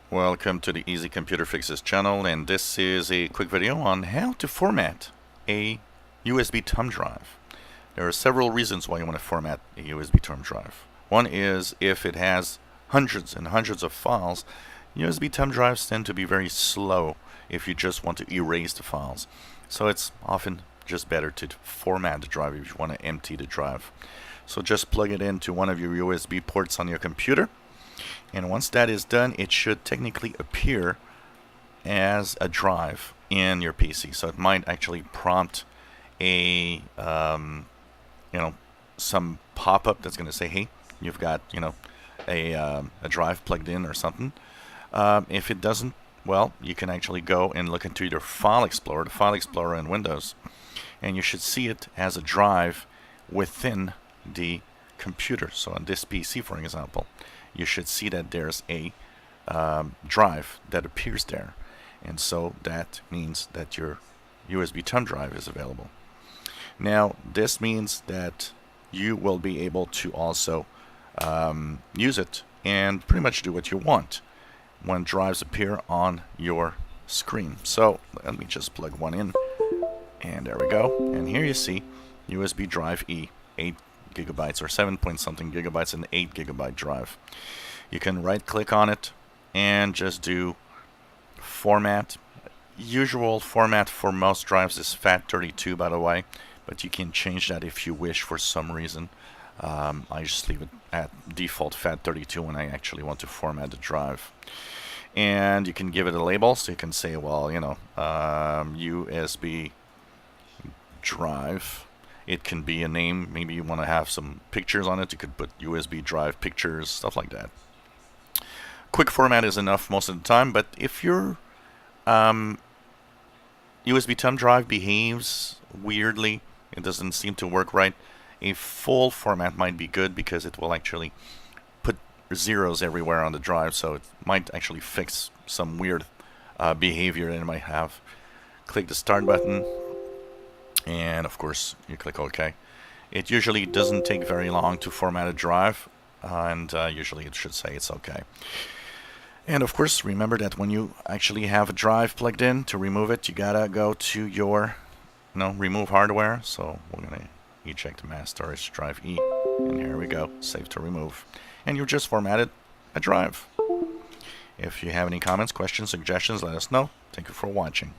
Welcome to the Easy Computer Fixes channel, and this is a quick video on how to format a USB thumb drive. There are several reasons why you want to format a USB thumb drive. One is if it has hundreds and hundreds of files, USB thumb drives tend to be very slow if you just want to erase the files. So it's often just better to format the drive if you want to empty the drive. So just plug it into one of your USB ports on your computer. And once that is done, it should technically appear as a drive in your PC. So it might actually prompt a, some pop-up that's going to say, "Hey, you've got, a drive plugged in" or something. If it doesn't, well, you can actually go and look into your File Explorer, the File Explorer in Windows, and you should see it as a drive within the computer. So on this PC, for example, you should see that there's a drive that appears there, and so that means that your USB thumb drive is available. Now this means that you will be able to also use it and pretty much do what you want when drives appear on your screen. So let me just plug one in, and there we go. And here you see USB drive E, 8 gigabytes or 7 point something gigabytes, an 8 gigabyte drive. You can right click on it and just do format. Usual format for most drives is FAT32, by the way, but you can change that if you wish for some reason. I just leave it at default FAT32 when I actually want to format the drive. And you can give it a label, so you can say, well, USB drive. It can be a name. Maybe you want to have some pictures on it. You could put USB drive pictures, stuff like that. Quick format is enough most of the time, but if your USB thumb drive behaves weirdly, it doesn't seem to work right, a full format might be good because it will actually put zeros everywhere on the drive, so it might actually fix some weird behavior that it might have. Click the start button, and of course you click OK. It usually doesn't take very long to format a drive, and usually it should say it's OK. And of course, remember that when you actually have a drive plugged in, to remove it, you gotta go to your remove hardware. So we're gonna eject mass storage drive E, and here we go, save to remove. And you just formatted a drive. If you have any comments, questions, suggestions, let us know. Thank you for watching.